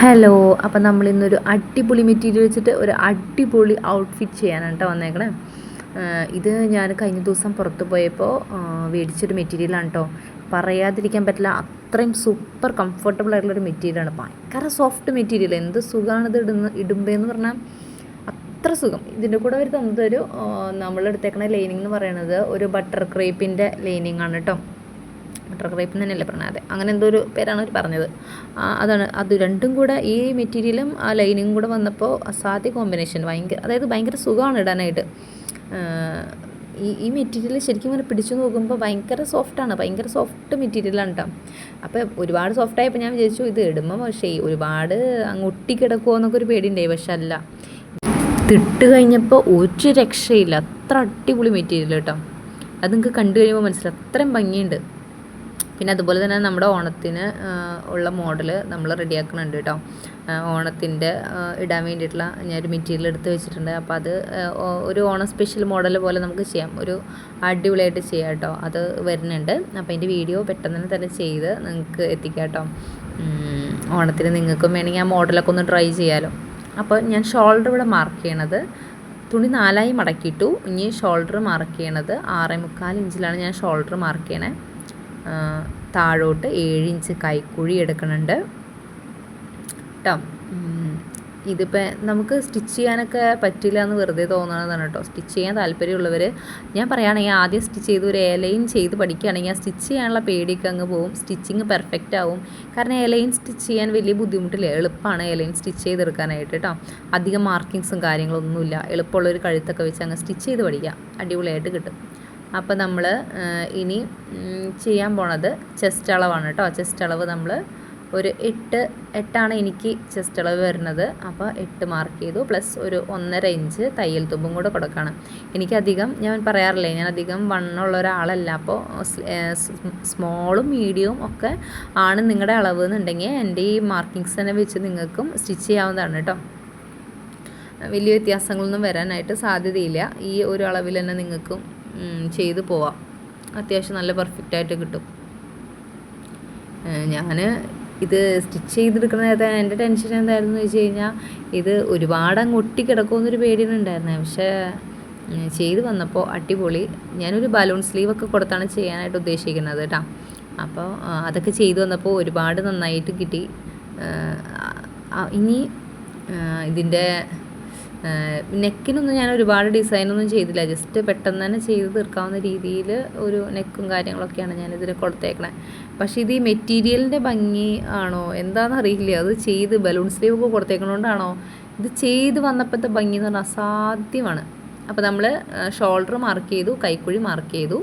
Hello. അപ്പം നമ്മളിന്നൊരു അടിപൊളി material വെച്ചിട്ട് ഒരു അടിപൊളി ഔട്ട്ഫിറ്റ് ചെയ്യാനാണ് കേട്ടോ വന്നേക്കണേ. ഇത് ഞാൻ കഴിഞ്ഞ ദിവസം പുറത്ത് പോയപ്പോൾ മേടിച്ചൊരു മെറ്റീരിയലാണ് കേട്ടോ. പറയാതിരിക്കാൻ പറ്റില്ല, അത്രയും സൂപ്പർ കംഫർട്ടബിൾ ആയിട്ടുള്ളൊരു മെറ്റീരിയലാണ്. ഭയങ്കര സോഫ്റ്റ് മെറ്റീരിയൽ, എന്ത് സുഖമാണ് ഇത് ഇടുമ്പേന്ന് പറഞ്ഞാൽ അത്ര സുഖം. ഇതിൻ്റെ കൂടെ അവർ തന്നതൊരു നമ്മളെടുത്തേക്കണ ലൈനിങ് എന്ന് പറയുന്നത് ഒരു ബട്ടർ ക്രേപ്പിൻ്റെ ലൈനിങ് ആണ് കേട്ടോ. ബട്ടർ ക്രേപ്പ് തന്നെയല്ലേ പറഞ്ഞത്? അതെ, അങ്ങനെ എന്തോ ഒരു പേരാണ് അവർ പറഞ്ഞത്. അതാണ് അത് രണ്ടും കൂടെ, ഈ മെറ്റീരിയലും ആ ലൈനിങ്ങും കൂടെ വന്നപ്പോൾ അസാധ്യ കോമ്പിനേഷൻ. ഭയങ്കര സുഖമാണ് ഇടാനായിട്ട്. ഈ മെറ്റീരിയൽ ശരിക്കും ഇങ്ങനെ പിടിച്ചു നോക്കുമ്പോൾ ഭയങ്കര സോഫ്റ്റാണ്, ഭയങ്കര സോഫ്റ്റ് മെറ്റീരിയലാണ് കേട്ടോ. അപ്പോൾ ഒരുപാട് സോഫ്റ്റായപ്പോൾ ഞാൻ വിചാരിച്ചു ഇത് ഇടുമ്പോൾ പക്ഷേ ഒരുപാട് അങ്ങ് ഒട്ടിക്കിടക്കുമോ എന്നൊക്കെ ഒരു പേടിയുണ്ടായി. പക്ഷെ അല്ല, ഇതിട്ട് കഴിഞ്ഞപ്പോൾ ഒരു രക്ഷയില്ല. അത്ര അടിപൊളി മെറ്റീരിയൽ കേട്ടോ. അത് നിങ്ങൾക്ക് കണ്ടു കഴിയുമ്പോൾ മനസ്സിലാവും, അത്രയും ഭംഗിയുണ്ട്. പിന്നെ അതുപോലെ തന്നെ നമ്മുടെ ഓണത്തിന് ഉള്ള മോഡൽ നമ്മൾ റെഡിയാക്കുന്നുണ്ട് കേട്ടോ. ഓണത്തിൻ്റെ ഇടാൻ വേണ്ടിയിട്ടുള്ള ഞാനൊരു മെറ്റീരിയൽ എടുത്ത് വെച്ചിട്ടുണ്ട്. അപ്പോൾ അത് ഒരു ഓണം സ്പെഷ്യൽ മോഡൽ പോലെ നമുക്ക് ചെയ്യാം, ഒരു അടിപൊളിയായിട്ട് ചെയ്യാം കേട്ടോ. അത് വരുന്നുണ്ട്. അപ്പോൾ അതിൻ്റെ വീഡിയോ പെട്ടെന്ന് തന്നെ ചെയ്ത് നിങ്ങൾക്ക് എത്തിക്കാം കേട്ടോ. ഓണത്തിന് നിങ്ങൾക്കും വേണമെങ്കിൽ ആ മോഡലൊക്കെ ഒന്ന് ട്രൈ ചെയ്യാമല്ലോ. അപ്പോൾ ഞാൻ ഷോൾഡർ ഇവിടെ മാർക്ക് ചെയ്യണത്, തുണി 4 മടക്കിയിട്ടു. ഇനി ഷോൾഡർ മാർക്ക് ചെയ്യണത് 6.25 ഇഞ്ചിലാണ് ഞാൻ ഷോൾഡർ മാർക്ക് ചെയ്യണേ. താഴോട്ട് 7 ഇഞ്ച് കൈക്കുഴി എടുക്കുന്നുണ്ട് കേട്ടോ. ഇതിപ്പോൾ നമുക്ക് സ്റ്റിച്ച് ചെയ്യാനൊക്കെ പറ്റില്ല എന്ന് വെറുതെ തോന്നണതാണ് കേട്ടോ. സ്റ്റിച്ച് ചെയ്യാൻ താല്പര്യമുള്ളവർ, ഞാൻ പറയുകയാണെങ്കിൽ ആദ്യം സ്റ്റിച്ച് ചെയ്ത് ഒരു എലൈൻ ചെയ്ത് പഠിക്കുകയാണെങ്കിൽ ആ സ്റ്റിച്ച് ചെയ്യാനുള്ള പേടിയൊക്കെ അങ്ങ് പോവും. സ്റ്റിച്ചിങ് പെർഫെക്റ്റ് ആവും. കാരണം എലൈൻ സ്റ്റിച്ച് ചെയ്യാൻ വലിയ ബുദ്ധിമുട്ടില്ല, എളുപ്പമാണ് എലൈൻ സ്റ്റിച്ച് ചെയ്തെടുക്കാനായിട്ട് കേട്ടോ. അധികം മാർക്കിങ്സും കാര്യങ്ങളൊന്നുമില്ല. എളുപ്പമുള്ളൊരു കഴുത്തൊക്കെ വെച്ച് അങ്ങ് സ്റ്റിച്ച് ചെയ്ത് പഠിക്കാം, അടിപൊളിയായിട്ട് കിട്ടും. അപ്പോൾ നമ്മൾ ഇനി ചെയ്യാൻ പോണത് ചെസ്റ്റ് അളവാണ് കേട്ടോ. ചെസ്റ്റ് അളവ് നമ്മൾ ഒരു 8 എനിക്ക് ചെസ്റ്റ് അളവ് വരുന്നത്. അപ്പോൾ 8 മാർക്ക് ചെയ്തു. പ്ലസ് ഒരു 1.5 ഇഞ്ച് തയ്യൽ തുമ്പും കൂടെ കൊടുക്കണം. എനിക്കധികം, ഞാൻ പറയാറില്ലേ, ഞാൻ അധികം വണ്ണമുള്ള ഒരാളല്ല. അപ്പോൾ സ്മോളും മീഡിയവും ഒക്കെ ആണ് നിങ്ങളുടെ അളവ് എന്നുണ്ടെങ്കിൽ എൻ്റെ ഈ മാർക്കിങ്സ് തന്നെ വെച്ച് നിങ്ങൾക്കും സ്റ്റിച്ച് ചെയ്യാവുന്നതാണ് കേട്ടോ. വലിയ വ്യത്യാസങ്ങളൊന്നും വരാനായിട്ട് സാധ്യതയില്ല. ഈ ഒരു അളവിൽ തന്നെ നിങ്ങൾക്കും ചെയ്തു പോവാം. അത്യാവശ്യം നല്ല പെർഫെക്റ്റായിട്ട് കിട്ടും. ഞാൻ ഇത് സ്റ്റിച്ച് ചെയ്തെടുക്കുന്ന എൻ്റെ ടെൻഷൻ എന്തായിരുന്നു എന്ന് വെച്ച് കഴിഞ്ഞാൽ, ഇത് ഒരുപാട് അങ്ങ് ഒട്ടിക്കിടക്കുമെന്നൊരു പേടിയുണ്ടായിരുന്നു. പക്ഷേ ചെയ്ത് വന്നപ്പോൾ അടിപൊളി. ഞാനൊരു ബലൂൺ സ്ലീവൊക്കെ കൊടുത്താണ് ചെയ്യാനായിട്ട് ഉദ്ദേശിക്കുന്നത് കേട്ടോ. അപ്പോൾ അതൊക്കെ ചെയ്തു വന്നപ്പോൾ ഒരുപാട് നന്നായിട്ട് കിട്ടി. ഇനി ഇതിൻ്റെ നെക്കിനൊന്നും ഞാൻ ഒരുപാട് ഡിസൈനൊന്നും ചെയ്തില്ല, ജസ്റ്റ് പെട്ടെന്ന് തന്നെ ചെയ്ത് തീർക്കാവുന്ന രീതിയിൽ ഒരു നെക്കും കാര്യങ്ങളൊക്കെയാണ് ഞാനിതിന് കൊടുത്തേക്കണേ. പക്ഷേ ഇത് ഈ മെറ്റീരിയലിൻ്റെ ഭംഗി ആണോ എന്താണെന്ന് അറിയില്ല, അത് ചെയ്ത് ബലൂൺ സ്ലീവ് ഒക്കെ കൊടുത്തേക്കണോണ്ടാണോ ഇത് ചെയ്ത് വന്നപ്പോഴത്തെ ഭംഗി എന്ന് പറഞ്ഞാൽ അസാധ്യമാണ്. അപ്പോൾ നമ്മൾ ഷോൾഡർ മാർക്ക് ചെയ്തു, കൈക്കുഴി മാർക്ക് ചെയ്തു,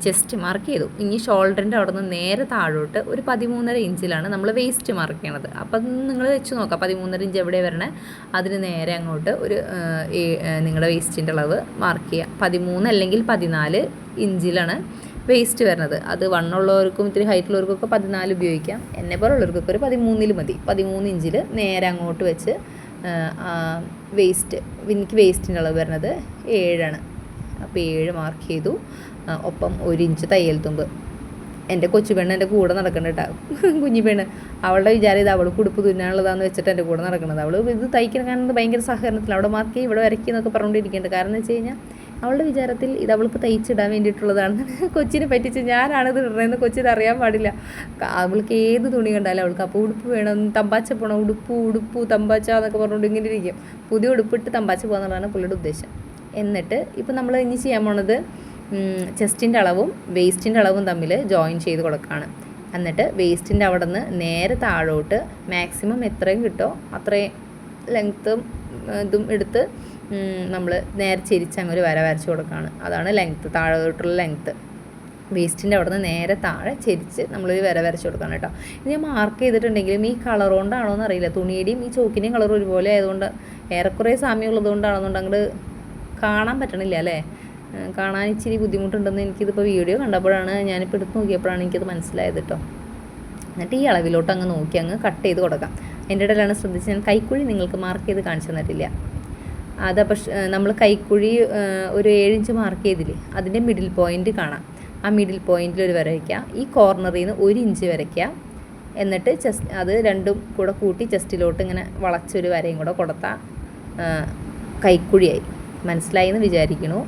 ചെസ്റ്റ് മാർക്ക് ചെയ്തു. ഇനി ഷോൾഡറിൻ്റെ അവിടെ നിന്ന് നേരെ താഴോട്ട് ഒരു 13.5 ഇഞ്ചിലാണ് നമ്മൾ വേസ്റ്റ് മാർക്ക് ചെയ്യണത്. അപ്പം നിങ്ങൾ വെച്ച് നോക്കാം, 13.5 ഇഞ്ച് എവിടെ വരണേ അതിന് നേരെ അങ്ങോട്ട് ഒരു നിങ്ങളുടെ വേസ്റ്റിൻ്റെ അളവ് മാർക്ക് ചെയ്യുക. 13 അല്ലെങ്കിൽ 14 ഇഞ്ചിലാണ് വേസ്റ്റ് വരുന്നത്. അത് വണ്ണുള്ളവർക്കും ഇത്തിരി ഹൈറ്റുള്ളവർക്കൊക്കെ 14 ഉപയോഗിക്കാം. എന്നെ പോലുള്ളവർക്കൊക്കെ ഒരു 13 മതി. 13 ഇഞ്ചിൽ നേരെ അങ്ങോട്ട് വെച്ച് എനിക്ക് വേസ്റ്റിൻ്റെ അളവ് വരുന്നത് 7. അപ്പോൾ 7 മാർക്ക് ചെയ്തു. ഒപ്പം 1 ഇഞ്ച് തയ്യൽ തുമ്പ്. എൻ്റെ കൊച്ചു പെണ്ണ് എൻ്റെ കൂടെ നടക്കുന്നുണ്ട് കേട്ടോ. കുഞ്ഞി പെണ്ണ്, അവളുടെ വിചാരം ഇത് അവൾക്ക് ഉടുപ്പ് തുന്നാനുള്ളതാണെന്ന് വെച്ചിട്ട് എൻ്റെ കൂടെ നടക്കുന്നത്. അവൾ ഇത് തയ്ക്കാൻ കാണുന്നത് ഭയങ്കര സഹകരണത്തിൽ അവിടെ മാർക്ക് ചെയ്യും ഇവിടെ വരയ്ക്കുക എന്നൊക്കെ പറഞ്ഞുകൊണ്ടിരിക്കുന്നുണ്ട്. കാരണം എന്ന് വെച്ച് കഴിഞ്ഞാൽ അവളുടെ വിചാരത്തിൽ ഇത് അവൾക്ക് തയ്ച്ചിടാൻ വേണ്ടിയിട്ടുള്ളതാണ്. കൊച്ചിനെ പറ്റിച്ച് ഞാനാണിത് ഇടണമെന്ന് കൊച്ചിത് അറിയാൻ പാടില്ല. അവൾക്ക് ഏത് തുണി കണ്ടാലും അവൾക്ക് അപ്പോൾ ഉടുപ്പ് വേണം, തമ്പാച്ച പോകണം, ഉടുപ്പ് തമ്പാച്ച എന്നൊക്കെ പറഞ്ഞുകൊണ്ട് ഇങ്ങനെ ഇരിക്കും. പുതിയ ഉടുപ്പിട്ട് തമ്പാച്ച പോകുന്നതാണ് പുള്ളിയുടെ ഉദ്ദേശം. എന്നിട്ട് ഇപ്പം നമ്മൾ ഇനി ചെയ്യാൻ പോണത് ചെസ്റ്റിൻ്റെ അളവും വേസ്റ്റിൻ്റെ അളവും തമ്മിൽ ജോയിൻ ചെയ്ത് കൊടുക്കുകയാണ്. എന്നിട്ട് വേസ്റ്റിൻ്റെ അവിടെ നിന്ന് നേരെ താഴോട്ട് മാക്സിമം എത്രയും കിട്ടോ അത്രയും ലെങ്ത്തും ഇതും എടുത്ത് നമ്മൾ നേരെ ചെരിച്ചങ്ങ് ഒരു വര വരച്ച് കൊടുക്കുകയാണ്. അതാണ് ലെങ്ത്ത്, താഴോട്ടുള്ള ലെങ്ത്ത്. വേസ്റ്റിൻ്റെ അവിടെ നിന്ന് നേരെ താഴെ ചെരിച്ച് നമ്മളൊരു വര വരച്ച് കൊടുക്കണം കേട്ടോ. ഇത് ഞാൻ മാർക്ക് ചെയ്തിട്ടുണ്ടെങ്കിലും ഈ കളർ കൊണ്ടാണോ എന്ന് അറിയില്ല, തുണിയുടെയും ഈ ചോക്കിൻ്റെയും കളർ ഒരുപോലെ ആയതുകൊണ്ട് ഏറെക്കുറെ സാമ്യമുള്ളത് കൊണ്ടാണെന്നുകൊണ്ട് അങ്ങോട്ട് കാണാൻ പറ്റണില്ല അല്ലേ. കാണാൻ ഇച്ചിരി ബുദ്ധിമുട്ടുണ്ടെന്ന് എനിക്കിതിപ്പോൾ വീഡിയോ കണ്ടപ്പോഴാണ്, ഞാനിപ്പോൾ എടുത്ത് നോക്കിയപ്പോഴാണ് എനിക്കത് മനസ്സിലായത് കേട്ടോ. എന്നിട്ട് ഈ അളവിലോട്ട് അങ്ങ് നോക്കി അങ്ങ് കട്ട് ചെയ്ത് കൊടുക്കാം. എൻ്റെ ഇടയിലാണ് ശ്രദ്ധിച്ച്, ഞാൻ കൈക്കുഴി നിങ്ങൾക്ക് മാർക്ക് ചെയ്ത് കാണിച്ചു തന്നിട്ടില്ല. അതപ്പോൾ നമ്മൾ കൈക്കുഴി ഒരു 7 ഇഞ്ച് മാർക്ക് ചെയ്തില്ലേ, അതിൻ്റെ മിഡിൽ പോയിൻ്റ് കാണാം. ആ മിഡിൽ പോയിൻറ്റിൽ ഒരു വര വയ്ക്കുക. ഈ കോർണറിൽ നിന്ന് 1 ഇഞ്ച് വരയ്ക്കുക. എന്നിട്ട് അത് രണ്ടും കൂടെ കൂട്ടി ചെസ്റ്റിലോട്ട് ഇങ്ങനെ വളച്ചൊരു വരയും കൂടെ കൊടുത്താൽ കൈക്കുഴിയായി. മനസ്സിലായി എന്ന് വിചാരിക്കണു.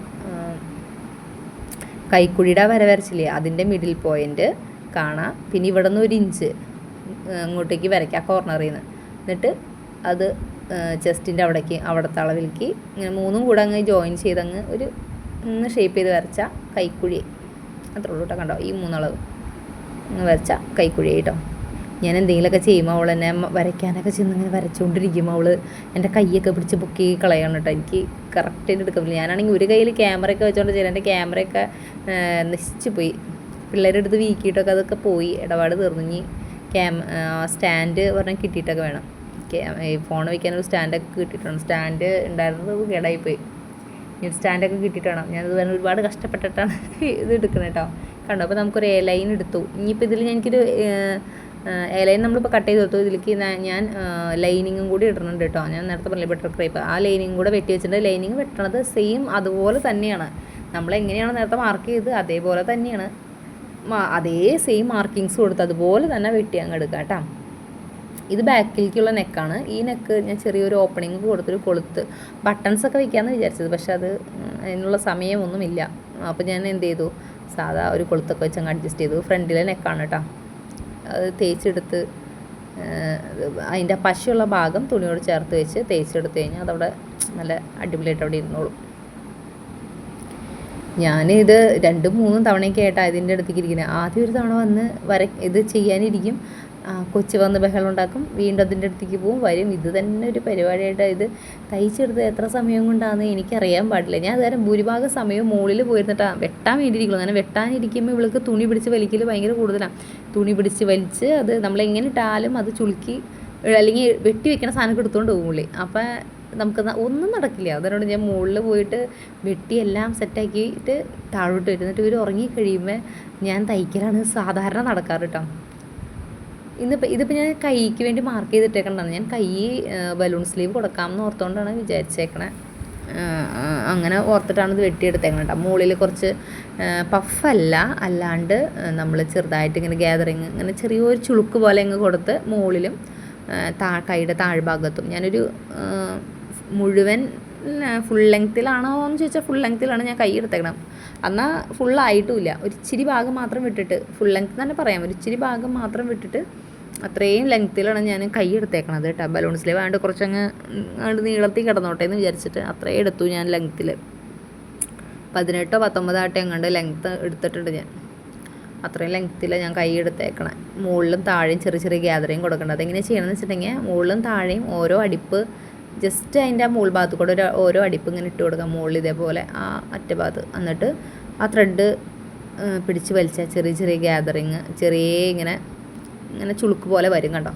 കൈക്കുഴിയുടെ വര വരച്ചില്ലേ, അതിൻ്റെ മിഡിൽ പോയിൻ്റ് കാണാം. പിന്നെ ഇവിടെ നിന്ന് 1 ഇഞ്ച് അങ്ങോട്ടേക്ക് വരയ്ക്കാം കോർണറിൽ നിന്ന്. എന്നിട്ട് അത് ചെസ്റ്റിൻ്റെ അവിടുത്തെ അളവിലേക്ക് ഇങ്ങനെ 3ഉം കൂടെ അങ്ങ് ജോയിൻ ചെയ്തങ്ങ് ഒന്ന് ഷേപ്പ് ചെയ്ത് വരച്ചാൽ കൈക്കുഴി. അത്രേ ഉള്ളൂ കേട്ടോ. കണ്ടോ, ഈ 3 അളവ് അങ്ങ് വരച്ചാൽ കൈക്കുഴി കേട്ടോ. ഞാൻ എന്തെങ്കിലുമൊക്കെ ചെയ്യുമ്പോൾ അവൾ എന്നെ വരയ്ക്കാനൊക്കെ ചെന്ന് ഇങ്ങനെ വരച്ചുകൊണ്ടിരിക്കുമ്പോൾ അവൾ എൻ്റെ കൈയൊക്കെ പിടിച്ച് പൊക്കി കളയണം കേട്ടോ. എനിക്ക് കറക്റ്റായിട്ട് എടുക്കില്ല. ഞാനാണെങ്കിൽ ഒരു കയ്യിൽ ക്യാമറയൊക്കെ വെച്ചുകൊണ്ട് ചെയ്യണം. എൻ്റെ ക്യാമറയൊക്കെ നശിച്ചു പോയി. പിള്ളേരുടെ അടുത്ത് വീക്കിയിട്ടൊക്കെ അതൊക്കെ പോയി, ഇടപാട് തീർന്നു. ഇനി സ്റ്റാൻഡ് പറഞ്ഞാൽ കിട്ടിയിട്ടൊക്കെ വേണം. ഈ ഫോൺ വയ്ക്കാനൊരു സ്റ്റാൻഡൊക്കെ കിട്ടിയിട്ടുണ്ട്. സ്റ്റാൻഡ് ഉണ്ടായിരുന്നത് കേടായിപ്പോയി. ഈ സ്റ്റാൻഡൊക്കെ കിട്ടിയിട്ട് വേണം. ഞാനത് തന്നെ ഒരുപാട് കഷ്ടപ്പെട്ടിട്ടാണ് ഇത് എടുക്കുന്നത് കേട്ടോ. കണ്ടോ, അപ്പോൾ നമുക്കൊരു എ ലൈൻ എടുത്തു. ഇനിയിപ്പോൾ ഇതിൽ എനിക്കൊരു എ ലൈൻ നമ്മളിപ്പോൾ കട്ട് ചെയ്ത് കൊടുത്തു. ഇതിലേക്ക് ഞാൻ ലൈനിങ്ങും കൂടി ഇടുന്നുണ്ട് കേട്ടോ. ഞാൻ നേരത്തെ പറഞ്ഞില്ല ബട്ടർ ക്രേപ്പ്, ആ ലൈനിങ്ങും കൂടെ വെട്ടി വെച്ചിട്ടുണ്ട്. ലൈനിങ് വെട്ടണത് സെയിം അതുപോലെ തന്നെയാണ്. നമ്മളെങ്ങനെയാണ് നേരത്തെ മാർക്ക് ചെയ്ത് അതേപോലെ തന്നെയാണ്. അതേ സെയിം മാർക്കിങ്സ് കൊടുത്ത് അതുപോലെ തന്നെ വെട്ടി അങ്ങ് എടുക്കാം കേട്ടോ. ഇത് ബാക്കിലേക്കുള്ള നെക്കാണ്. ഈ നെക്ക് ഞാൻ ചെറിയൊരു ഓപ്പണിങ് കൊടുത്തൊരു കൊളുത്ത് ബട്ടൺസൊക്കെ വയ്ക്കാമെന്ന് വിചാരിച്ചത്, പക്ഷെ അതിനുള്ള സമയമൊന്നുമില്ല. അപ്പോൾ ഞാൻ എന്ത് ചെയ്തു, സാധാ ഒരു കൊളുത്തൊക്കെ വെച്ച് അങ്ങ് അഡ്ജസ്റ്റ് ചെയ്തു. ഫ്രണ്ടിലെ നെക്കാണ് കേട്ടോ. അത് തേച്ചെടുത്ത് അതിൻ്റെ പശയുള്ള ഭാഗം തുണിയോട് ചേർത്ത് വെച്ച് തേച്ചെടുത്ത് കഴിഞ്ഞാൽ അതവിടെ നല്ല അടിപൊളിയായിട്ട് അവിടെ ഇരുന്നോളും. ഞാനിത് 2-3 തവണയൊക്കെ ആയിട്ടാണ് ഇതിൻ്റെ അടുത്തേക്ക് ഇരിക്കുന്നത്. ആദ്യം ഒരു തവണ വന്ന് ഇത് ചെയ്യാനിരിക്കും, കൊച്ചു വന്ന് ബഹളം ഉണ്ടാക്കും, വീണ്ടും അതിൻ്റെ അടുത്തേക്ക് പോവും, വരും. ഇത് തന്നെ ഒരു പരിപാടിയായിട്ട് ഇത് തയ്ച്ചെടുത്ത് എത്ര സമയം കൊണ്ടാണെന്ന് എനിക്കറിയാൻ പാടില്ല. ഞാൻ അതുകാരം ഭൂരിഭാഗം സമയവും മുകളിൽ പോയിരുന്നിട്ടാണ് വെട്ടാൻ വേണ്ടിയിരിക്കുള്ളൂ. അങ്ങനെ വെട്ടാനിരിക്കുമ്പോൾ ഇവൾക്ക് തുണി പിടിച്ച് വലിക്കൽ ഭയങ്കര കൂടുതലാണ്. തുണി പിടിച്ച് വലിച്ച് അത് നമ്മളെങ്ങനെ ഇട്ടാലും അത് ചുളുക്കി അല്ലെങ്കിൽ വെട്ടി വെക്കണ സാധനം എടുത്തുകൊണ്ട് പോകുള്ളേ. അപ്പം നമുക്ക് ഒന്നും നടക്കില്ല. അതിനോട് ഞാൻ മുകളിൽ പോയിട്ട് വെട്ടി എല്ലാം സെറ്റാക്കിയിട്ട് താഴോട്ട് വരുന്നിട്ട് ഇവർ ഉറങ്ങിക്കഴിയുമ്പോൾ ഞാൻ തയ്ക്കലാണ് സാധാരണ നടക്കാറ് കേട്ടോ. ഇതിപ്പോൾ ഞാൻ കൈക്ക് വേണ്ടി മാർക്ക് ചെയ്തിട്ടേക്കണ്ടാണ്. ഞാൻ കൈ ബലൂൺ സ്ലീവ് കൊടുക്കാമെന്ന് ഓർത്തുകൊണ്ടാണ് വിചാരിച്ചേക്കണേ. അങ്ങനെ ഓർത്തിട്ടാണ് ഇത് വെട്ടിയെടുത്തേക്കണം കേട്ടോ. മുകളിൽ കുറച്ച് പഫല്ല, അല്ലാണ്ട് നമ്മൾ ചെറുതായിട്ട് ഇങ്ങനെ ഗ്യാതറിങ് ഇങ്ങനെ ചെറിയൊരു ചുളുക്ക് പോലെ അങ്ങ് കൊടുത്ത് മുകളിലും കൈയുടെ താഴ്ഭാഗത്തും ഞാനൊരു മുഴുവൻ ഫുൾ ലെങ്ത്തിലാണോ എന്ന് ചോദിച്ചാൽ ഫുൾ ലെങ്ത്തിലാണ് ഞാൻ കൈ എടുത്തേക്കണം. എന്നാൽ ഫുള്ളായിട്ടുമില്ല, ഒരു ഇച്ചിരി ഭാഗം മാത്രം വിട്ടിട്ട്, ഫുൾ ലെങ്ത്ത് തന്നെ പറയാം, ഒരു ഇച്ചിരി ഭാഗം മാത്രം വിട്ടിട്ട് അത്രയും ലെങ്ത്തിലാണ് ഞാൻ കൈ എടുത്തേക്കണത് കേട്ടോ. ബലൂൺ സ്ലീവ് ആയതുകൊണ്ട് കുറച്ചങ്ങ് നീളത്തിൽ കിടന്നോട്ടെ എന്ന് വിചാരിച്ചിട്ട് അത്രയും എടുത്തു ഞാൻ ലെങ്ത്തിൽ. 18-19 എങ്ങാണ്ട് ലെങ്ത്ത് എടുത്തിട്ടുണ്ട് ഞാൻ. അത്രയും ലെങ്ത്തിലാണ് ഞാൻ കൈ എടുത്തേക്കണം. മുകളിലും താഴെയും ചെറിയ ചെറിയ ഗ്യാതറിങ് കൊടുക്കേണ്ടത്. അതെങ്ങനെ ചെയ്യണമെന്ന് വെച്ചിട്ടുണ്ടെങ്കിൽ മുകളിലും താഴെയും ഓരോ അടിപ്പ് ജസ്റ്റ് അതിൻ്റെ ആ മുകൾ ഭാഗത്ത് കൂടെ ഓരോ അടിപ്പ് ഇങ്ങനെ ഇട്ട് കൊടുക്കാം. മുകളിൽ ഇതേപോലെ ആ അറ്റഭാഗത്ത്. എന്നിട്ട് ആ ത്രെഡ് പിടിച്ച് വലിച്ചാൽ ചെറിയ ചെറിയ ഗ്യാതറിങ് ചെറിയ ഇങ്ങനെ ചുളുക്ക് പോലെ വരും കണ്ടോ,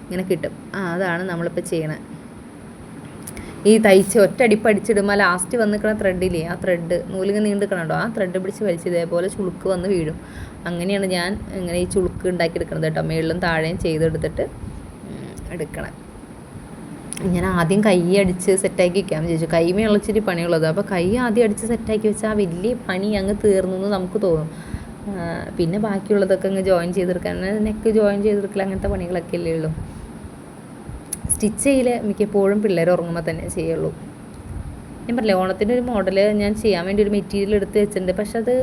ഇങ്ങനെ കിട്ടും. അതാണ് നമ്മളിപ്പോൾ ചെയ്യണത്. ഈ തയ്ച്ച് ഒറ്റയടിപ്പ് അടിച്ചിടുമ്പോൾ ലാസ്റ്റ് വന്ന് നിൽക്കുന്ന ത്രെഡില്ലേ, ആ ത്രെഡ് നൂലിങ്ങനെ നീണ്ട് നിൽക്കണുണ്ടോ, ആ ത്രെഡ് പിടിച്ച് വലിച്ച് ഇതേപോലെ ചുളുക്ക് വന്ന് വീഴും. അങ്ങനെയാണ് ഞാൻ ഇങ്ങനെ ഈ ചുളുക്ക് ഉണ്ടാക്കിയെടുക്കുന്നത് കേട്ടോ. മുകളിലും താഴെയും ചെയ്തെടുത്തിട്ട് എടുക്കണം. ഞാൻ ആദ്യം കൈ അടിച്ച് സെറ്റാക്കി വെക്കാമെന്ന് ചോദിച്ചു. കൈ ഇളച്ചിരി പണിയുള്ളത്. അപ്പോൾ കൈ ആദ്യം അടിച്ച് സെറ്റാക്കി വെച്ചാൽ ആ വലിയ പണി അങ്ങ് തീർന്നു എന്ന് നമുക്ക് തോന്നും. പിന്നെ ബാക്കിയുള്ളതൊക്കെ അങ്ങ് ജോയിൻ ചെയ്തെടുക്കാൻ, നെക്ക് ജോയിൻ ചെയ്തെടുക്കൽ, അങ്ങനത്തെ പണികളൊക്കെ അല്ലേ ഉള്ളൂ. സ്റ്റിച്ച് ചെയ്യൽ മിക്കപ്പോഴും പിള്ളേർ ഉറങ്ങുമ്പോൾ തന്നെ ചെയ്യുള്ളൂ. ഞാൻ പറഞ്ഞില്ലേ, ഓണത്തിൻ്റെ ഒരു മോഡൽ ഞാൻ ചെയ്യാൻ വേണ്ടി ഒരു മെറ്റീരിയൽ എടുത്ത് വെച്ചിട്ടുണ്ട്. പക്ഷെ അത്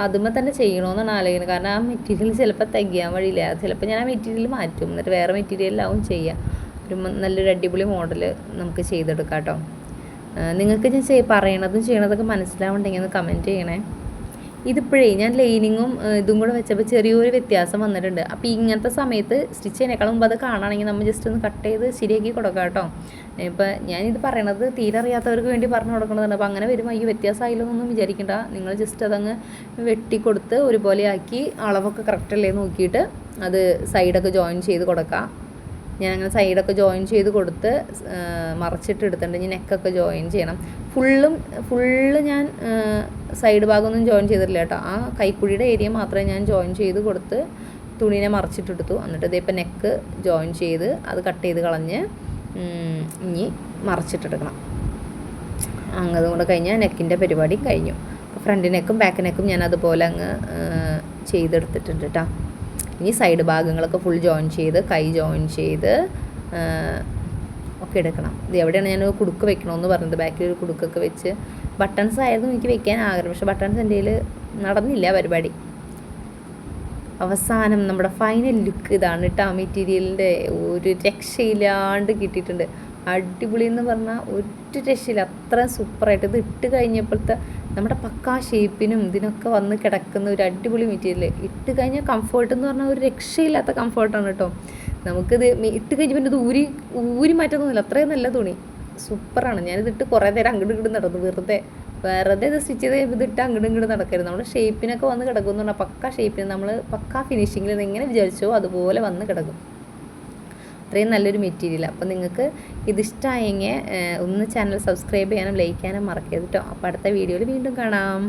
അതുമ്പോൾ തന്നെ ചെയ്യണമെന്നാണ് ആലോചിക്കുന്നത്. കാരണം ആ മെറ്റീരിയൽ ചിലപ്പോൾ തികയാൻ വഴിയില്ല. ചിലപ്പോൾ ഞാൻ ആ മെറ്റീരിയൽ മാറ്റും, എന്നിട്ട് വേറെ മെറ്റീരിയലാവും ചെയ്യുക. ഒരു നല്ലൊരു അടിപൊളി മോഡൽ നമുക്ക് ചെയ്തെടുക്കാം കേട്ടോ. നിങ്ങൾക്ക് ഞാൻ പറയണതും ചെയ്യണതൊക്കെ മനസ്സിലാവുന്നുണ്ടെങ്കിൽ ഒന്ന് കമൻറ്റ് ചെയ്യണേ. ഇതിപ്പോഴേ ഞാൻ ലൈനിങ്ങും ഇതും കൂടെ വെച്ചപ്പോൾ ചെറിയൊരു വ്യത്യാസം വന്നിട്ടുണ്ട്. അപ്പോൾ ഇങ്ങനത്തെ സമയത്ത് സ്റ്റിച്ച് ചെയ്യുന്നതിനേക്കാളും മുമ്പ് അത് കാണുകയാണെങ്കിൽ നമ്മൾ ജസ്റ്റ് ഒന്ന് കട്ട് ചെയ്ത് ശരിയാക്കി കൊടുക്കാം കേട്ടോ. ഇപ്പോൾ ഞാനിത് പറയണത് തീരെ അറിയാത്തവർക്ക് വേണ്ടി പറഞ്ഞു കൊടുക്കണതാണ്. അപ്പോൾ അങ്ങനെ വരുമ്പോൾ ഈ വ്യത്യാസമായില്ലോ എന്നൊന്നും വിചാരിക്കേണ്ട. നിങ്ങൾ ജസ്റ്റ് അതങ്ങ് വെട്ടിക്കൊടുത്ത് ഒരുപോലെ ആക്കി അളവൊക്കെ കറക്റ്റല്ലേ നോക്കിയിട്ട് അത് സൈഡൊക്കെ ജോയിൻ ചെയ്ത് കൊടുക്കാം. ഞാനങ്ങനെ സൈഡൊക്കെ ജോയിൻ ചെയ്ത് കൊടുത്ത് മറച്ചിട്ട് എടുത്തിട്ടുണ്ട്. ഇനി നെക്കൊക്കെ ജോയിൻ ചെയ്യണം. ഫുള്ള് ഞാൻ സൈഡ് ഭാഗമൊന്നും ജോയിൻ ചെയ്തിട്ടില്ല കേട്ടോ. ആ കൈക്കുഴിയുടെ ഏരിയ മാത്രമേ ഞാൻ ജോയിൻ ചെയ്ത് കൊടുത്ത് തുണീനെ മറച്ചിട്ടെടുത്തു. എന്നിട്ട് ഇതേപ്പോൾ നെക്ക് ജോയിൻ ചെയ്ത് അത് കട്ട് ചെയ്ത് കളഞ്ഞ് ഇനി മറച്ചിട്ടെടുക്കണം. അങ്ങതും കൂടെ കഴിഞ്ഞാൽ നെക്കിൻ്റെ പരിപാടി കഴിഞ്ഞു. ഫ്രണ്ട് നെക്കും ബാക്ക് നെക്കും ഞാൻ അതുപോലെ അങ്ങ് ചെയ്തെടുത്തിട്ടുണ്ട് കേട്ടോ. ഇനി സൈഡ് ഭാഗങ്ങളൊക്കെ ഫുൾ ജോയിൻ ചെയ്ത് കൈ ജോയിൻ ചെയ്ത് ഒക്കെ എടുക്കണം. ഇത് എവിടെയാണ് ഞാൻ കുടുക്ക് വെക്കണമെന്ന് പറഞ്ഞത്, ബാക്കിൽ ഒരു കുടുക്കൊക്കെ വെച്ച്. ബട്ടൺസ് ആയിരുന്നു എനിക്ക് വെക്കാൻ ആഗ്രഹം, പക്ഷേ ബട്ടൺസ് എൻ്റെ കയ്യിൽ നടന്നില്ല പരിപാടി. അവസാനം നമ്മുടെ ഫൈനൽ ലുക്ക് ഇതാണ് കേട്ടോ. മെറ്റീരിയലിൻ്റെ ഒരു രക്ഷയില്ലാണ്ട് കിട്ടിയിട്ടുണ്ട്. അടിപൊളി എന്ന് പറഞ്ഞാൽ ഒരു രക്ഷയില്ല, അത്രയും സൂപ്പറായിട്ട്. ഇത് ഇട്ട് കഴിഞ്ഞപ്പോഴത്തെ നമ്മുടെ പക്കാ ഷേപ്പിനും ഇതിനൊക്കെ വന്ന് കിടക്കുന്ന ഒരു അടിപൊളി മെറ്റീരിയൽ. ഇട്ട് കഴിഞ്ഞാൽ കംഫർട്ട് എന്ന് പറഞ്ഞാൽ ഒരു രക്ഷയില്ലാത്ത കംഫർട്ടാണ് കേട്ടോ. നമുക്കിത് ഇട്ട് കഴിഞ്ഞപ്പോൾ ഇത് ഊരി മാറ്റൊന്നുമില്ല, അത്രയും നല്ല തുണി, സൂപ്പറാണ്. ഞാനിതിട്ട് കുറേ നേരം അങ്ങോട്ട് ഇങ്ങോട്ട് നടന്നു, വെറുതെ ഇത് സ്റ്റിച്ച് ചെയ്ത് ഇതിട്ട് അങ്ങോട്ടും ഇങ്ങോട്ട് നടക്കരുത്. നമ്മുടെ ഷേപ്പിനൊക്കെ വന്ന് കിടക്കും എന്ന് പറഞ്ഞാൽ പക്കാ ഷേപ്പിന് നമ്മൾ പക്കാ ഫിനിഷിങ്ങിൽ എങ്ങനെ വിചാരിച്ചോ അതുപോലെ വന്ന് കിടക്കും. അത്രയും നല്ലൊരു മെറ്റീരിയൽ. അപ്പോൾ നിങ്ങൾക്ക് ഇതിഷ്ടമായെങ്കിൽ ഒന്ന് ചാനൽ സബ്സ്ക്രൈബ് ചെയ്യാനും ലൈക്ക് ചെയ്യാനും മറക്കരുത് കേട്ടോ. അപ്പോൾ അടുത്ത വീഡിയോയിൽ വീണ്ടും കാണാം.